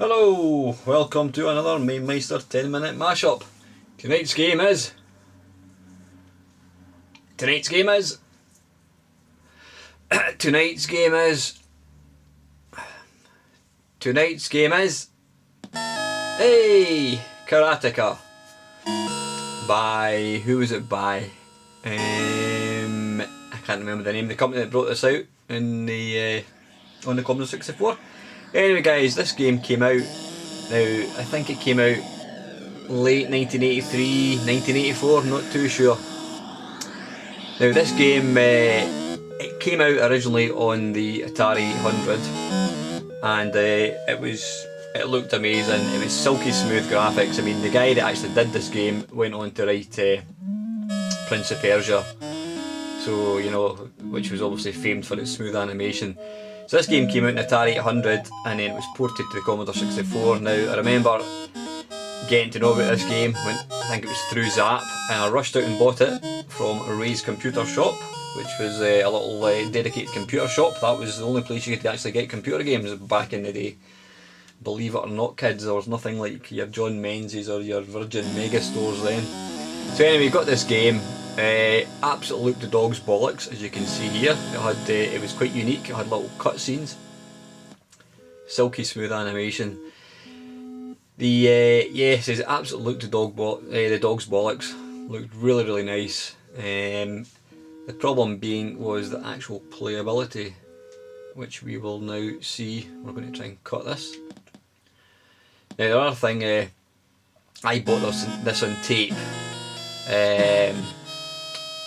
Hello, welcome to another Mamemeister 10-minute mashup. Tonight's game is hey, Karateka by, who was it by? I can't remember the name of the company that brought this out in the on the Commodore 64. Anyway guys, this game came out, now I think it came out late 1983, 1984, not too sure. Now this game, it came out originally on the Atari 100 and it looked amazing. It was silky smooth graphics. I mean, the guy that actually did this game went on to write Prince of Persia, so you know, which was obviously famed for its smooth animation. So this game came out in Atari 800 and then it was ported to the Commodore 64. Now I remember getting to know about this game when I think it was through Zap, and I rushed out and bought it from Ray's computer shop, which was a little dedicated computer shop. That was the only place you could actually get computer games back in the day. Believe it or not, kids, there was nothing like your John Menzies or your Virgin Mega stores then. So anyway, got this game. Absolute the dog's bollocks, as you can see here. It was quite unique. It had little cutscenes, silky smooth animation. It says absolute the dog's bollocks. Looked really nice. The problem being was the actual playability, which we will now see. We're going to try and cut this. Now the other thing, I bought this on tape.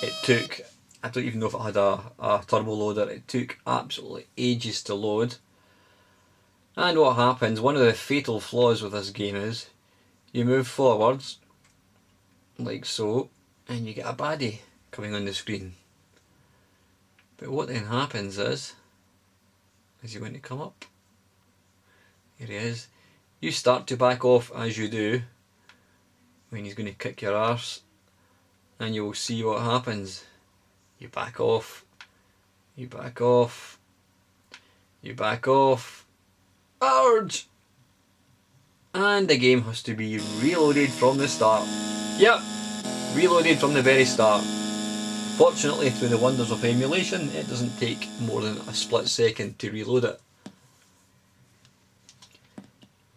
It took, I don't even know if it had a turbo loader, it took absolutely ages to load. And what happens, one of the fatal flaws with this game is, you move forwards, like so, and you get a baddie coming on the screen. But what then happens is he going to come up? Here he is. You start to back off as you do, when he's going to kick your arse. And you will see what happens. You back off, you back off, you back off, urge! And the game has to be reloaded from the start. Yep, reloaded from the very start. Fortunately, through the wonders of emulation, it doesn't take more than a split second to reload it.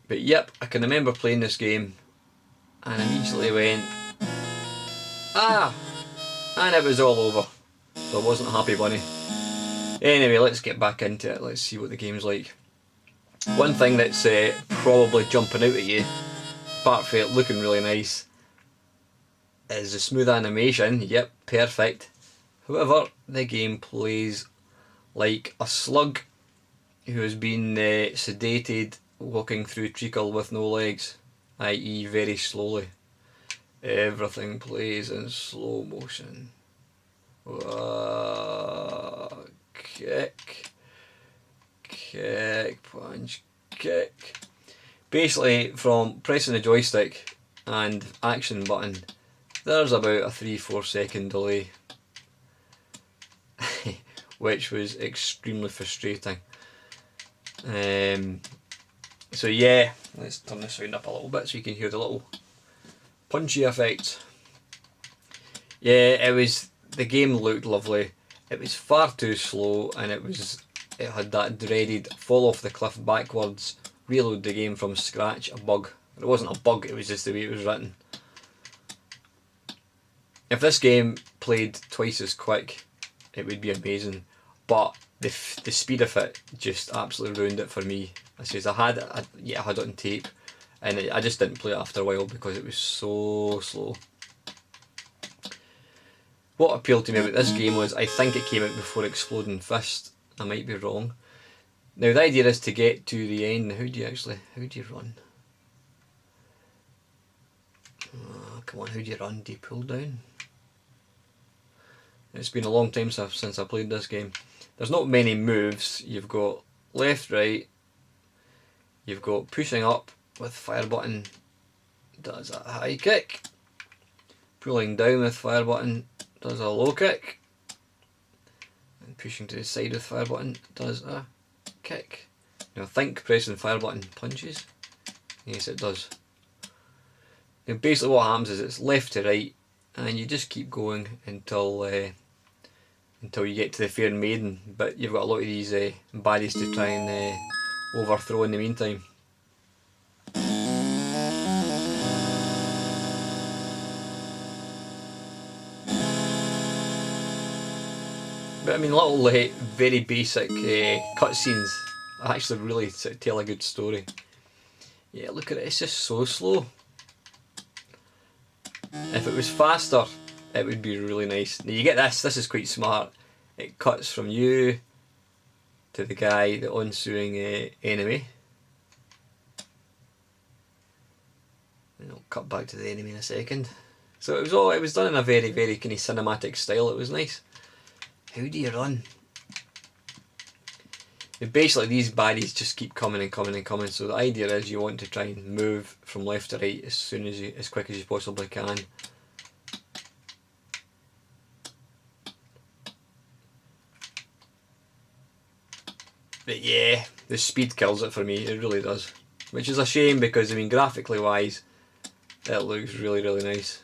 But yep, I can remember playing this game and immediately went, and it was all over. So I wasn't a happy bunny. Anyway, let's get back into it. Let's see what the game's like. One thing that's probably jumping out at you, apart from it looking really nice, is the smooth animation. Yep, perfect. However, the game plays like a slug who has been sedated walking through treacle with no legs, i.e. very slowly. Everything plays in slow motion. Kick, punch, kick. Basically, from pressing the joystick and action button, there's about a 3-4 second delay, which was extremely frustrating. So yeah, let's turn the sound up a little bit so you can hear the little punchy effects. Yeah, the game looked lovely. It was far too slow, and it had that dreaded fall off the cliff backwards, reload the game from scratch, a bug. It wasn't a bug, it was just the way it was written. If this game played twice as quick, it would be amazing, but the speed of it just absolutely ruined it for me. I had it on tape, and I just didn't play it after a while because it was so slow. What appealed to me about this game was, I think it came out before Exploding Fist. I might be wrong. Now the idea is to get to the end. How do you run? Come on, how do you run? Do you pull down? It's been a long time since I played this game. There's not many moves. You've got left, right. You've got pushing up with fire button, does a high kick. Pulling down with fire button, does a low kick. And pushing to the side with fire button, does a kick. Now I think pressing fire button punches. Yes, it does. And basically what happens is it's left to right, and you just keep going until you get to the Fair Maiden, but you've got a lot of these baddies to try and overthrow in the meantime. But I mean, little very basic cutscenes actually really sort of tell a good story. Yeah, look at it, it's just so slow. If it was faster, it would be really nice. Now you get this is quite smart. It cuts from you to the guy, the ensuing enemy. And I'll cut back to the enemy in a second. So it was done in a very, very kind of cinematic style. It was nice. How do you run? And basically these baddies just keep coming and coming and coming, so the idea is you want to try and move from left to right as quick as you possibly can. But yeah, the speed kills it for me, it really does. Which is a shame because, I mean, graphically wise, it looks really, really nice.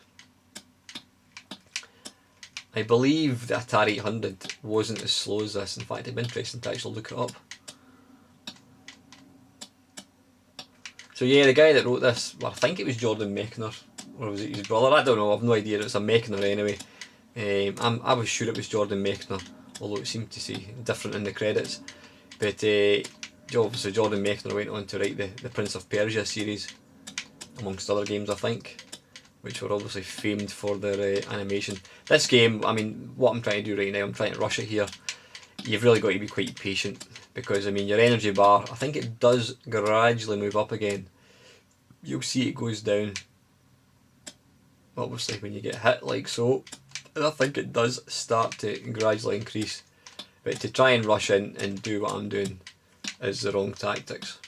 I believe the Atari 800 wasn't as slow as this. In fact, it'd be interesting to actually look it up. So yeah, the guy that wrote this, well, I think it was Jordan Mechner, or was it his brother? I don't know, I've no idea. It's a Mechner anyway. I was sure it was Jordan Mechner, although it seemed to see different in the credits. But obviously Jordan Mechner went on to write the Prince of Persia series, amongst other games I think, which were obviously famed for their animation. This game, I mean, what I'm trying to do right now, I'm trying to rush it here. You've really got to be quite patient, because I mean your energy bar, I think it does gradually move up again. You'll see it goes down, obviously when you get hit like so, and I think it does start to gradually increase. But to try and rush in and do what I'm doing is the wrong tactics.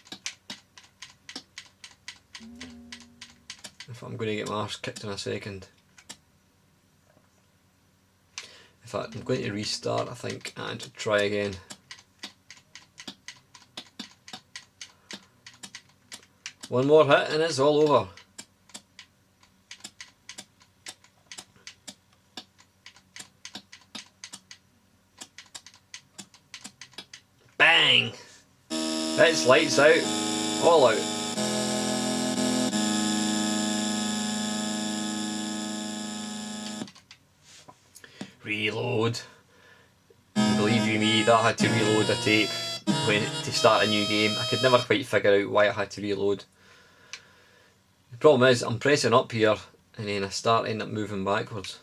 If I'm going to get my arse kicked in a second. In fact, I'm going to restart, I think, and try again. One more hit and it's all over. Bang! It's lights out. All out. Reload. Believe you me, that had to reload a tape to start a new game. I could never quite figure out why I had to reload. The problem is, I'm pressing up here and then I end up moving backwards.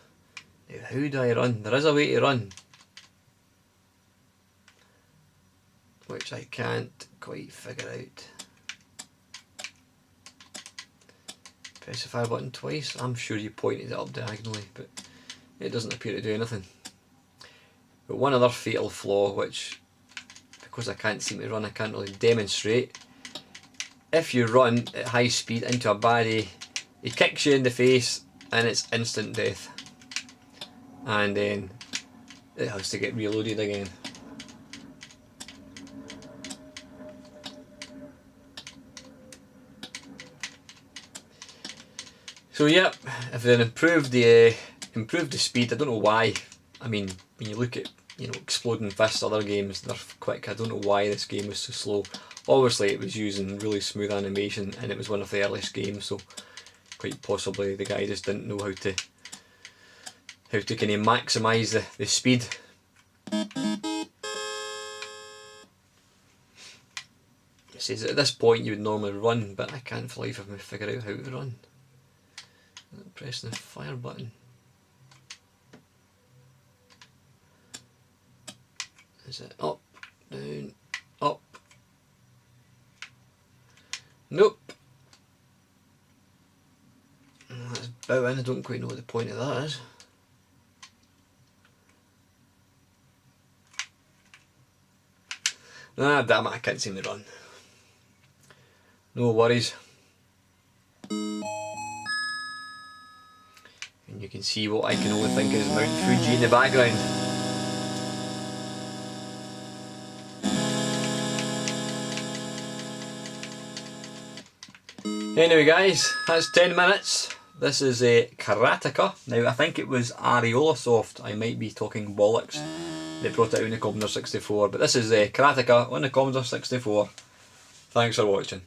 Now, how do I run? There is a way to run, which I can't quite figure out. Press the fire button twice. I'm sure you pointed it up diagonally, but it doesn't appear to do anything. But one other fatal flaw, which, because I can't seem to run, I can't really demonstrate. If you run at high speed into a baddie, he kicks you in the face and it's instant death. And then it has to get reloaded again. So yep, if they improved the speed, I don't know why. I mean, when you look at, you know, Exploding Fists, other games, they're quick. I don't know why this game was so slow. Obviously it was using really smooth animation and it was one of the earliest games, so quite possibly the guy just didn't know how to kind of maximise the speed. It says that at this point you would normally run, but I can't for the life of me figure out how to run. I'm pressing the fire button. Is it up, down, up? Nope. That's bow in. I don't quite know what the point of that is. Ah, damn it, I can't seem to run. No worries. And you can see what I can only think is Mount Fuji in the background. Anyway guys, that's 10 minutes. This is a Karateka. Now I think it was Areola Soft, I might be talking bollocks. They brought it out in the Commodore 64, but this is a Karateka on the Commodore 64. Thanks for watching.